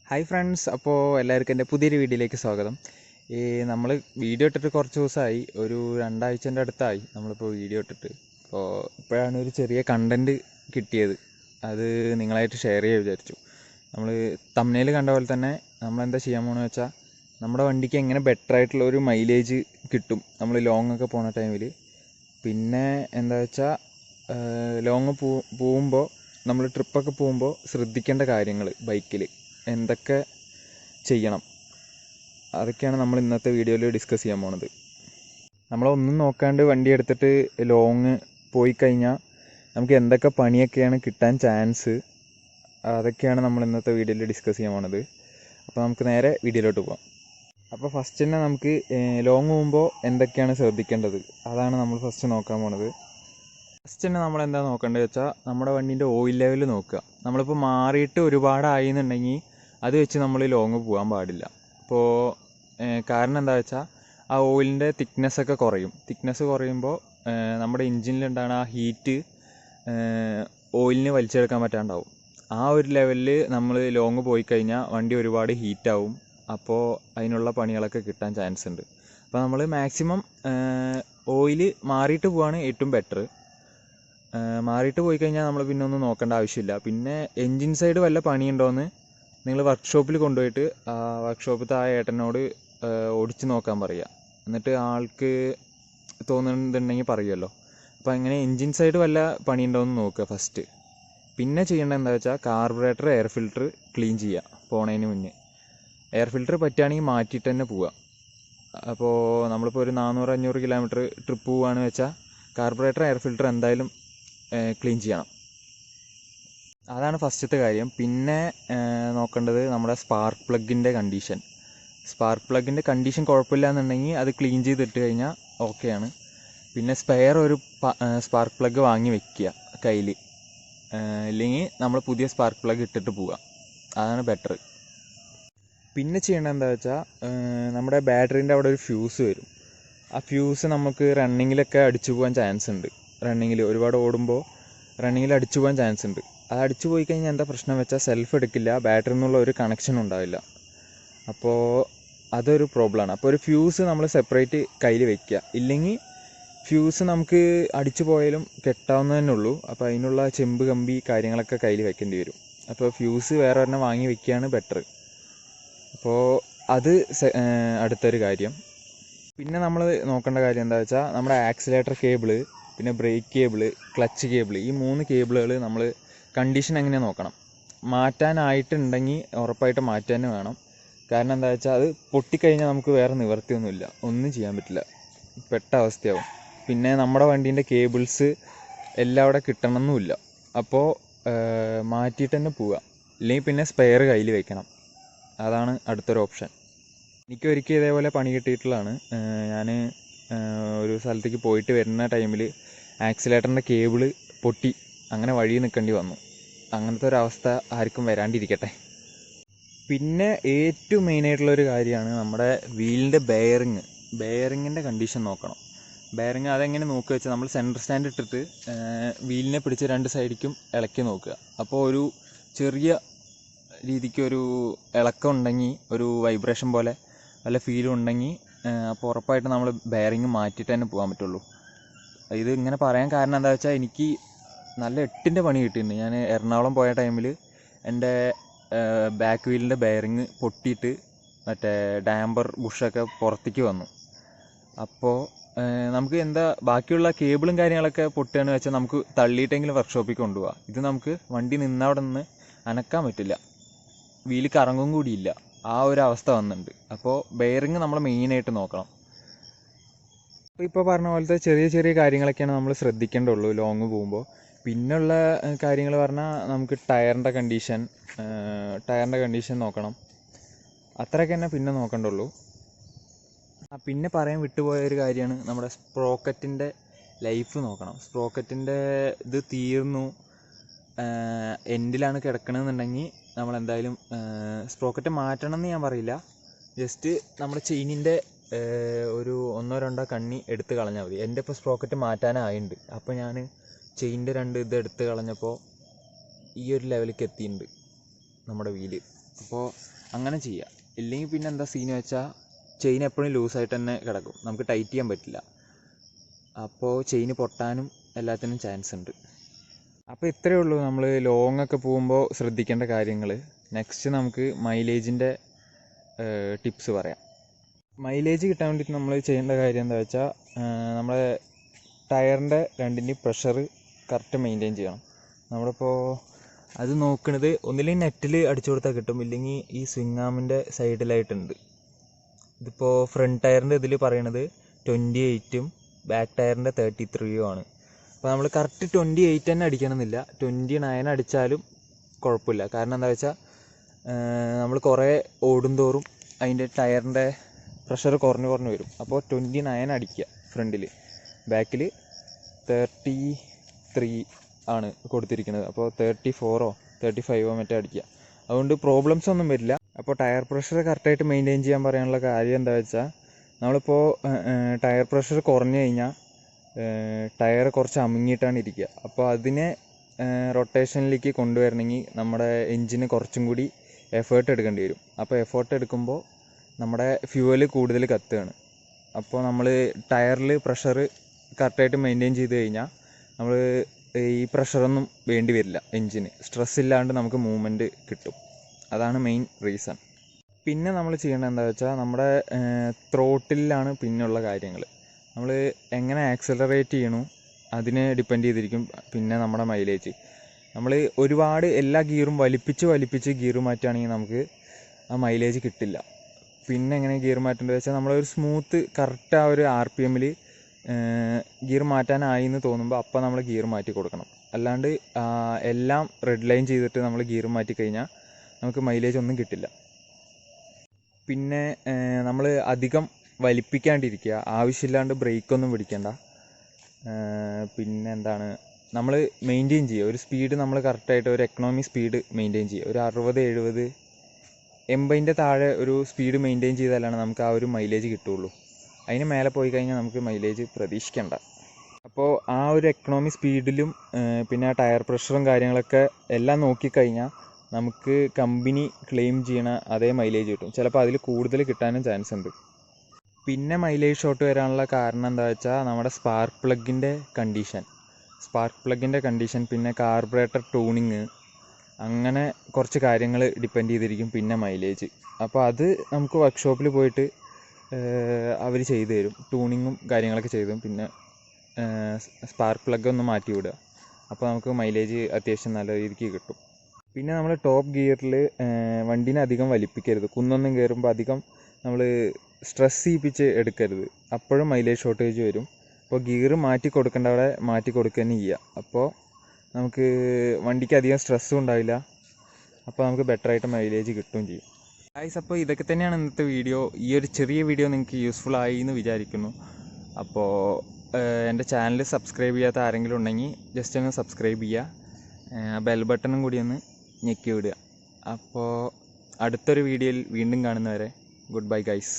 Hi friends, അപ്പോൾ എല്ലാവർക്കും എൻ്റെ പുതിയൊരു വീഡിയോയിലേക്ക് സ്വാഗതം. നമ്മൾ വീഡിയോ ഇട്ടിട്ട് കുറച്ച് ദിവസമായി, ഒരു 2 ആഴ്ചൻ്റെ അടുത്തായി നമ്മളിപ്പോൾ വീഡിയോ ഇട്ടിട്ട്. അപ്പോൾ ഇപ്പോഴാണ് ഒരു ചെറിയ കണ്ടൻറ്റ് കിട്ടിയത്. അത് നിങ്ങളായിട്ട് ഷെയർ ചെയ്യാൻ വിചാരിച്ചു. നമ്മൾ തംബ്നെയിൽ കണ്ട പോലെ തന്നെ നമ്മളെന്താ ചെയ്യാൻ പോകുന്നത് വെച്ചാൽ, നമ്മുടെ വണ്ടിക്ക് എങ്ങനെ ബെറ്റർ ആയിട്ടുള്ള ഒരു മൈലേജ് കിട്ടും നമ്മൾ ലോങ് ഒക്കെ പോകുന്ന ടൈമിൽ. പിന്നെ എന്താ വെച്ചാൽ, ലോങ് പോകുമ്പോൾ നമ്മൾ ട്രിപ്പൊക്കെ പോകുമ്പോൾ ശ്രദ്ധിക്കേണ്ട കാര്യങ്ങൾ ബൈക്കിൽ എന്തൊക്കെ ചെയ്യണം, അതൊക്കെയാണ് നമ്മൾ ഇന്നത്തെ വീഡിയോയിൽ ഡിസ്കസ് ചെയ്യാൻ പോണത്. നമ്മളൊന്നും നോക്കാണ്ട് വണ്ടി എടുത്തിട്ട് ലോങ് പോയി കഴിഞ്ഞാൽ നമുക്ക് എന്തൊക്കെ പണിയൊക്കെയാണ് കിട്ടാൻ ചാൻസ്, അതൊക്കെയാണ് നമ്മൾ ഇന്നത്തെ വീഡിയോയിൽ ഡിസ്കസ് ചെയ്യാൻ പോണത്. അപ്പോൾ നമുക്ക് നേരെ വീഡിയോയിലോട്ട് പോകാം. അപ്പോൾ ഫസ്റ്റ് തന്നെ നമുക്ക് ലോങ് പോകുമ്പോൾ എന്തൊക്കെയാണ് ശ്രദ്ധിക്കേണ്ടത്, അതാണ് നമ്മൾ ഫസ്റ്റ് നോക്കാൻ പോണത്. ഫസ്റ്റ് തന്നെ നമ്മൾ എന്താ നോക്കേണ്ടത് വെച്ചാൽ, നമ്മുടെ വണ്ടീൻ്റെ ഓയിൽ ലെവൽ നോക്കുക. നമ്മളിപ്പോൾ മാറിയിട്ട് ഒരുപാടായി എന്നുണ്ടെങ്കിൽ അത് വെച്ച് നമ്മൾ ലോങ് പോകാൻ പാടില്ല. അപ്പോൾ കാരണം എന്താ വെച്ചാൽ, ആ ഓയിലിൻ്റെ തിക്നെസ്സൊക്കെ കുറയും. തിക്നെസ് കുറയുമ്പോൾ നമ്മുടെ എൻജിനിലുണ്ടാകുന്ന ആ ഹീറ്റ് ഓയിലിന് വലിച്ചെടുക്കാൻ പറ്റാണ്ടാവും. ആ ഒരു ലെവലിൽ നമ്മൾ ലോങ് പോയി കഴിഞ്ഞാൽ വണ്ടി ഒരുപാട് ഹീറ്റാവും. അപ്പോൾ അതിനുള്ള പണികളൊക്കെ കിട്ടാൻ ചാൻസ് ഉണ്ട്. അപ്പോൾ നമ്മൾ മാക്സിമം ഓയിൽ മാറിയിട്ട് പോവാണ് ഏറ്റവും ബെറ്റർ. മാറിയിട്ട് പോയി കഴിഞ്ഞാൽ നമ്മൾ പിന്നെ ഒന്നും നോക്കേണ്ട ആവശ്യമില്ല. പിന്നെ എൻജിൻ സൈഡ് വല്ല പണിയുണ്ടോയെന്ന് നിങ്ങൾ വർക്ക്ഷോപ്പിൽ കൊണ്ടുപോയിട്ട് വർക്ക്ഷോപ്പിലത്തെ ആ ഏട്ടനോട് ഓടിച്ച് നോക്കാൻ പറയുക. എന്നിട്ട് ആൾക്ക് തോന്നുന്നുണ്ടെങ്കിൽ പറയുമല്ലോ. അപ്പോൾ അങ്ങനെ എൻജിൻ സൈഡ് വല്ല പണിയുണ്ടോയെന്ന് നോക്കുക ഫസ്റ്റ്. പിന്നെ ചെയ്യേണ്ടത് എന്താ വെച്ചാൽ, കാർബറേറ്റർ എയർ ഫിൽറ്റർ ക്ലീൻ ചെയ്യുക പോണതിന് മുന്നേ. എയർ ഫിൽറ്റർ പറ്റുകയാണെങ്കിൽ മാറ്റിയിട്ട് തന്നെ പോവുക. അപ്പോൾ നമ്മളിപ്പോൾ ഒരു 400-500 കിലോമീറ്റർ ട്രിപ്പ് പോവുകയാണെന്ന് വെച്ചാൽ, കാർബറേറ്റർ എയർ ഫിൽറ്റർ എന്തായാലും ക്ലീൻ ചെയ്യണം. അതാണ് ഫസ്റ്റത്തെ കാര്യം. പിന്നെ നോക്കേണ്ടത് നമ്മുടെ സ്പാർക്ക് പ്ലഗിൻ്റെ കണ്ടീഷൻ. സ്പാർക്ക് പ്ലഗിൻ്റെ കണ്ടീഷൻ കുഴപ്പമില്ല എന്നുണ്ടെങ്കിൽ അത് ക്ലീൻ ചെയ്തിട്ട് കഴിഞ്ഞാൽ ഓക്കെയാണ്. പിന്നെ സ്പെയർ ഒരു സ്പാർക്ക് പ്ലഗ് വാങ്ങി വെക്കുക കയ്യിൽ, ഇല്ലെങ്കിൽ നമ്മൾ പുതിയ സ്പാർക്ക് പ്ലഗ് ഇട്ടിട്ട് പോവുക. അതാണ് ബെറ്റർ. പിന്നെ ചെയ്യേണ്ടത് എന്താ വെച്ചാൽ, നമ്മുടെ ബാറ്ററീൻ്റെ അവിടെ ഒരു ഫ്യൂസ് വരും. ആ ഫ്യൂസ് നമുക്ക് റണ്ണിങ്ങിലൊക്കെ അടിച്ചു പോകാൻ ചാൻസ് ഉണ്ട്. റണ്ണിങ്ങിൽ ഒരുപാട് ഓടുമ്പോൾ റണ്ണിങ്ങിൽ അടിച്ചു പോകാൻ ചാൻസ് ഉണ്ട്. അത് അടിച്ചു പോയി കഴിഞ്ഞാൽ എന്താ പ്രശ്നം വെച്ചാൽ, സെൽഫ് എടുക്കില്ല, ബാറ്ററിയിൽ നിന്നുള്ള ഒരു കണക്ഷൻ ഉണ്ടാവില്ല. അപ്പോൾ അതൊരു പ്രോബ്ലമാണ്. അപ്പോൾ ഒരു ഫ്യൂസ് നമ്മൾ സെപ്പറേറ്റ് കയ്യിൽ വെക്കുക. ഇല്ലെങ്കിൽ ഫ്യൂസ് നമുക്ക് അടിച്ചു പോയാലും കെട്ടാവുന്നതന്നെ ഉള്ളൂ. അപ്പോൾ അതിനുള്ള ചെമ്പ് കമ്പി കാര്യങ്ങളൊക്കെ കയ്യിൽ വെക്കേണ്ടി വരും. അപ്പോൾ ഫ്യൂസ് വേറെ ഒരെണ്ണം വാങ്ങി വെക്കുകയാണ് ബെറ്റർ. അപ്പോൾ അത് അടുത്തൊരു കാര്യം. പിന്നെ നമ്മൾ നോക്കേണ്ട കാര്യം എന്താ വെച്ചാൽ, നമ്മുടെ ആക്സിലേറ്റർ കേബിള്, പിന്നെ ബ്രേക്ക് കേബിള്, ക്ലച്ച് കേബിള്, ഈ 3 കേബിളുകൾ നമ്മൾ കണ്ടീഷൻ എങ്ങനെ നോക്കണം. മാറ്റാനായിട്ടുണ്ടെങ്കിൽ ഉറപ്പായിട്ട് മാറ്റാൻ തന്നെ വേണം. കാരണം എന്താ വെച്ചാൽ, അത് പൊട്ടിക്കഴിഞ്ഞാൽ നമുക്ക് വേറെ നിവർത്തിയൊന്നുമില്ല, ഒന്നും ചെയ്യാൻ പറ്റില്ല, പെട്ട അവസ്ഥയാവും. പിന്നെ നമ്മുടെ വണ്ടീൻ്റെ കേബിൾസ് എല്ലാം അവിടെ കിട്ടണമെന്നുമില്ല. അപ്പോൾ മാറ്റിയിട്ട് തന്നെ പോവുക. ഇല്ലെങ്കിൽ പിന്നെ സ്പെയർ കയ്യിൽ വെക്കണം. അതാണ് അടുത്തൊരു ഓപ്ഷൻ. എനിക്ക് ഒരിക്കൽ ഇതേപോലെ പണി കിട്ടിയിട്ടുള്ളതാണ്. ഞാൻ ഒരു സ്ഥലത്തേക്ക് പോയിട്ട് വരുന്ന ടൈമിൽ ആക്സിലേറ്ററിൻ്റെ കേബിള് പൊട്ടി, അങ്ങനെ വഴി നിൽക്കേണ്ടി വന്നു. അങ്ങനത്തെ ഒരു അവസ്ഥ ആർക്കും വരാണ്ടിരിക്കട്ടെ. പിന്നെ ഏറ്റവും മെയിനായിട്ടുള്ളൊരു കാര്യമാണ് നമ്മുടെ വീലിൻ്റെ ബെയറിങ്ങിൻ്റെ കണ്ടീഷൻ നോക്കണം. ബെയറിങ് അതെങ്ങനെ നോക്കുക വെച്ചാൽ, നമ്മൾ സെൻറ്റർ സ്റ്റാൻഡ് ഇട്ടിട്ട് വീലിനെ പിടിച്ച് 2 സൈഡിലേക്കും ഇളക്കി നോക്കുക. അപ്പോൾ ഒരു ചെറിയ രീതിക്ക് ഒരു ഇളക്കം ഉണ്ടെങ്കിൽ, ഒരു വൈബ്രേഷൻ പോലെ വല്ല ഫീലും ഉണ്ടെങ്കിൽ, അപ്പോൾ ഉറപ്പായിട്ട് നമ്മൾ ബെയറിങ് മാറ്റിയിട്ട് തന്നെ പോകാൻ പറ്റുള്ളൂ. ഇത് ഇങ്ങനെ പറയാൻ കാരണം എന്താ വെച്ചാൽ, എനിക്ക് നല്ല 8ൻ്റെ പണി കിട്ടിയിട്ടുണ്ട്. ഞാൻ എറണാകുളം പോയ ടൈമിൽ എൻ്റെ ബാക്ക് വീലിൻ്റെ ബെയറിങ് പൊട്ടിയിട്ട് മറ്റേ ഡാമ്പർ ബുഷൊക്കെ പുറത്തേക്ക് വന്നു. അപ്പോൾ നമുക്ക് എന്താ ബാക്കിയുള്ള കേബിളും കാര്യങ്ങളൊക്കെ പൊട്ടുകയെന്ന് വെച്ചാൽ, നമുക്ക് തള്ളിയിട്ടെങ്കിലും വർക്ക്ഷോപ്പിൽ കൊണ്ടുപോകാം. ഇത് നമുക്ക് വണ്ടി നിന്നവിടെ നിന്ന് അനക്കാൻ പറ്റില്ല, വീല് കറങ്ങും കൂടിയില്ല, ആ ഒരു അവസ്ഥ വന്നിട്ടുണ്ട്. അപ്പോൾ ബെയറിങ് നമ്മൾ മെയിനായിട്ട് നോക്കണം. അപ്പോൾ ഇപ്പോൾ പറഞ്ഞ പോലത്തെ ചെറിയ ചെറിയ കാര്യങ്ങളൊക്കെയാണ് നമ്മൾ ശ്രദ്ധിക്കേണ്ടുള്ളൂ ലോങ് പോകുമ്പോൾ. പിന്നുള്ള കാര്യങ്ങൾ പറഞ്ഞാൽ, നമുക്ക് ടയറിൻ്റെ കണ്ടീഷൻ നോക്കണം. അത്രയൊക്കെ തന്നെ പിന്നെ നോക്കണ്ടുള്ളൂ. പിന്നെ പറയാൻ വിട്ടുപോയ ഒരു കാര്യമാണ് നമ്മുടെ സ്പ്രോക്കറ്റിൻ്റെ ലൈഫ് നോക്കണം. സ്പ്രോക്കറ്റിൻ്റെ ഇത് തീർന്നു, എൻഡിലാണ് കിടക്കണമെന്നുണ്ടെങ്കിൽ നമ്മളെന്തായാലും സ്പ്രോക്കറ്റ് മാറ്റണം എന്ന് ഞാൻ പറയില്ല. ജസ്റ്റ് നമ്മുടെ ചെയിനിൻ്റെ ഒരു 1-2 കണ്ണി എടുത്ത് കളഞ്ഞാൽ മതി. എൻ്റെ ഇപ്പോൾ സ്പ്രോക്കറ്റ് മാറ്റാനായിട്ടുണ്ട്. അപ്പോൾ ഞാൻ ചെയിനിൻ്റെ 2 ഇത് എടുത്ത് കളഞ്ഞപ്പോൾ ഈ ഒരു ലെവലിലേക്ക് എത്തിയിട്ടുണ്ട് നമ്മുടെ വീല്. അപ്പോൾ അങ്ങനെ ചെയ്യുക. ഇല്ലെങ്കിൽ പിന്നെ എന്താ സീന് വെച്ചാൽ ചെയിൻ എപ്പോഴും ലൂസായിട്ട് തന്നെ കിടക്കും, നമുക്ക് ടൈറ്റ് ചെയ്യാൻ പറ്റില്ല. അപ്പോൾ ചെയിന് പൊട്ടാനും എല്ലാത്തിനും ചാൻസ് ഉണ്ട്. അപ്പോൾ ഇത്രയേ ഉള്ളൂ നമ്മൾ ലോങ് ഒക്കെ പോകുമ്പോൾ ശ്രദ്ധിക്കേണ്ട കാര്യങ്ങൾ. നെക്സ്റ്റ് നമുക്ക് മൈലേജിൻ്റെ ടിപ്സ് പറയാം. മൈലേജ് കിട്ടാൻ വേണ്ടിയിട്ട് നമ്മൾ ചെയ്യേണ്ട കാര്യം എന്താ വെച്ചാൽ നമ്മളെ ടയറിൻ്റെ രണ്ടിൻ്റെയും പ്രഷർ കറക്റ്റ് മെയിൻറ്റെയിൻ ചെയ്യണം. നമ്മളിപ്പോൾ അത് നോക്കണത് ഒന്നില്ലെങ്കിൽ നെറ്റിൽ അടിച്ചു കൊടുത്താൽ കിട്ടും, ഇല്ലെങ്കിൽ ഈ സ്വിങ് ആമിൻ്റെ സൈഡിലായിട്ടുണ്ട്. ഇതിപ്പോൾ ഫ്രണ്ട് ടയറിൻ്റെ ഇതിൽ പറയണത് 28ഉം ബാക്ക് ടയറിൻ്റെ 33ഉം ആണ്. അപ്പോൾ നമ്മൾ കറക്റ്റ് 28 തന്നെ അടിക്കണമെന്നില്ല, 29 അടിച്ചാലും കുഴപ്പമില്ല. കാരണം എന്താ വെച്ചാൽ നമ്മൾ കുറേ ഓടുന്തോറും അതിൻ്റെ ടയറിൻ്റെ പ്രഷർ കുറഞ്ഞ് വരും. അപ്പോൾ 29 അടിക്കുക ഫ്രണ്ടിൽ. ബാക്കിൽ 33 ആണ് കൊടുത്തിരിക്കുന്നത്, അപ്പോൾ 34ഓ 35ഓ മറ്റോ അടിക്കുക. അതുകൊണ്ട് പ്രോബ്ലംസ് ഒന്നും വരില്ല. അപ്പോൾ ടയർ പ്രഷർ കറക്റ്റായിട്ട് മെയിൻറ്റെയിൻ ചെയ്യാൻ പറയാനുള്ള കാര്യം എന്താ വെച്ചാൽ നമ്മളിപ്പോൾ ടയർ പ്രഷർ കുറഞ്ഞു കഴിഞ്ഞാൽ ടയർ കുറച്ച് അമുങ്ങിയിട്ടാണ് ഇരിക്കുക. അപ്പോൾ അതിനെ റൊട്ടേഷനിലേക്ക് കൊണ്ടുവരണമെങ്കിൽ നമ്മുടെ എൻജിന് കുറച്ചും കൂടി എഫേർട്ട് എടുക്കേണ്ടി വരും. അപ്പോൾ എഫേർട്ട് എടുക്കുമ്പോൾ നമ്മുടെ ഫ്യൂവൽ കൂടുതൽ കത്തുകയാണ്. അപ്പോൾ നമ്മൾ ടയറിൽ പ്രഷർ കറക്റ്റായിട്ട് മെയിൻറ്റെയിൻ ചെയ്ത് കഴിഞ്ഞാൽ നമ്മൾ ഈ പ്രഷറൊന്നും വേണ്ടി വരില്ല, എൻജിന് സ്ട്രെസ് ഇല്ലാണ്ട് നമുക്ക് മൂവ്മെൻറ്റ് കിട്ടും. അതാണ് മെയിൻ റീസൺ. പിന്നെ നമ്മൾ ചെയ്യേണ്ടത് എന്താ വെച്ചാൽ നമ്മുടെ ത്രോട്ടിലാണ് പിന്നെയുള്ള കാര്യങ്ങൾ. നമ്മൾ എങ്ങനെ ആക്സലറേറ്റ് ചെയ്യണു അതിനെ ഡിപ്പെൻഡ് ചെയ്തിരിക്കും പിന്നെ നമ്മുടെ മൈലേജ്. നമ്മൾ ഒരുപാട് എല്ലാ ഗിയറും വലിപ്പിച്ച് ഗിയർ മാറ്റുകയാണെങ്കിൽ നമുക്ക് ആ മൈലേജ് കിട്ടില്ല. പിന്നെ എങ്ങനെ ഗിയർ മാറ്റേണ്ടത് വെച്ചാൽ നമ്മളൊരു സ്മൂത്ത് കറക്റ്റ് ആ ഒരു RPM ഗിയർ മാറ്റാനായി എന്ന് തോന്നുമ്പോൾ അപ്പം നമ്മൾ ഗിയർ മാറ്റി കൊടുക്കണം. അല്ലാണ്ട് എല്ലാം റെഡ് ലൈൻ ചെയ്തിട്ട് നമ്മൾ ഗിയർ മാറ്റി കഴിഞ്ഞാൽ നമുക്ക് മൈലേജ് ഒന്നും കിട്ടില്ല. പിന്നെ നമ്മൾ അധികം വലിപ്പിക്കാണ്ടിരിക്കുക, ആവശ്യമില്ലാണ്ട് ബ്രേക്കൊന്നും പിടിക്കണ്ട. പിന്നെ എന്താണ്, നമ്മൾ മെയിൻറ്റെയിൻ ചെയ്യുക ഒരു സ്പീഡ്, നമ്മൾ കറക്റ്റായിട്ട് ഒരു എക്കണോമി സ്പീഡ് മെയിൻറ്റെയിൻ ചെയ്യുക. ഒരു 60, 70, 80ൻ്റെ താഴെ ഒരു സ്പീഡ് മെയിൻറ്റെയിൻ ചെയ്താലാണ് നമുക്ക് ആ ഒരു മൈലേജ് കിട്ടുകയുള്ളൂ. അതിന് മേലെ പോയി കഴിഞ്ഞാൽ നമുക്ക് മൈലേജ് പ്രതീക്ഷിക്കേണ്ട. അപ്പോൾ ആ ഒരു എക്കണോമി സ്പീഡിലും പിന്നെ ടയർ പ്രഷറും കാര്യങ്ങളൊക്കെ എല്ലാം നോക്കിക്കഴിഞ്ഞാൽ നമുക്ക് കമ്പനി ക്ലെയിം ചെയ്യണ അതേ മൈലേജ് കിട്ടും. ചിലപ്പോൾ അതിൽ കൂടുതൽ കിട്ടാനും ചാൻസ് ഉണ്ട്. പിന്നെ മൈലേജ് ഷോട്ട് വരാനുള്ള കാരണം എന്താ വെച്ചാൽ നമ്മുടെ സ്പാർക്ക് പ്ലഗിൻ്റെ കണ്ടീഷൻ, പിന്നെ കാർബറേറ്റർ ട്യൂണിങ്, അങ്ങനെ കുറച്ച് കാര്യങ്ങൾ ഡിപ്പെൻഡ് ചെയ്തിരിക്കും പിന്നെ മൈലേജ്. അപ്പോൾ അത് നമുക്ക് വർക്ക്ഷോപ്പിൽ പോയിട്ട് അവർ ചെയ്തു തരും, ട്യൂണിങ്ങും കാര്യങ്ങളൊക്കെ ചെയ്തു തരും. പിന്നെ സ്പാർക്ക് പ്ലഗ് ഒന്ന് മാറ്റി വിടുക, അപ്പോൾ നമുക്ക് മൈലേജ് അത്യാവശ്യം നല്ല രീതിക്ക് കിട്ടും. പിന്നെ നമ്മൾ ടോപ്പ് ഗിയറിൽ വണ്ടീനെ അധികം വലിപ്പിക്കരുത്. കുന്നൊന്നും കയറുമ്പോൾ അധികം നമ്മൾ സ്ട്രെസ് ചെയ്യിപ്പിച്ച് എടുക്കരുത്, അപ്പോഴും മൈലേജ് ഷോർട്ടേജ് വരും. അപ്പോൾ ഗിയർ മാറ്റി കൊടുക്കേണ്ട അവിടെ മാറ്റി കൊടുക്കുക തന്നെ ചെയ്യുക. അപ്പോൾ നമുക്ക് വണ്ടിക്ക് അധികം സ്ട്രെസ്സും ഉണ്ടാവില്ല, അപ്പോൾ നമുക്ക് ബെറ്ററായിട്ട് മൈലേജ് കിട്ടുകയും ചെയ്യും. ഗൈസ്, അപ്പോൾ ഇതൊക്കെ തന്നെയാണ് ഇന്നത്തെ വീഡിയോ. ഈ ഒരു ചെറിയ വീഡിയോ നിങ്ങൾക്ക് യൂസ്ഫുൾ ആയി എന്ന് വിചാരിക്കുന്നു. അപ്പോൾ എൻ്റെ ചാനൽ സബ്സ്ക്രൈബ് ചെയ്യാത്ത ആരെങ്കിലും ഉണ്ടെങ്കിൽ ജസ്റ്റ് ഒന്ന് സബ്സ്ക്രൈബ് ചെയ്യുക, ബെൽ ബട്ടണും കൂടി ഒന്ന് ഞെക്കി വിടുക. അപ്പോൾ അടുത്തൊരു വീഡിയോയിൽ വീണ്ടും കാണുന്നവരെ ഗുഡ് ബൈ ഗൈസ്.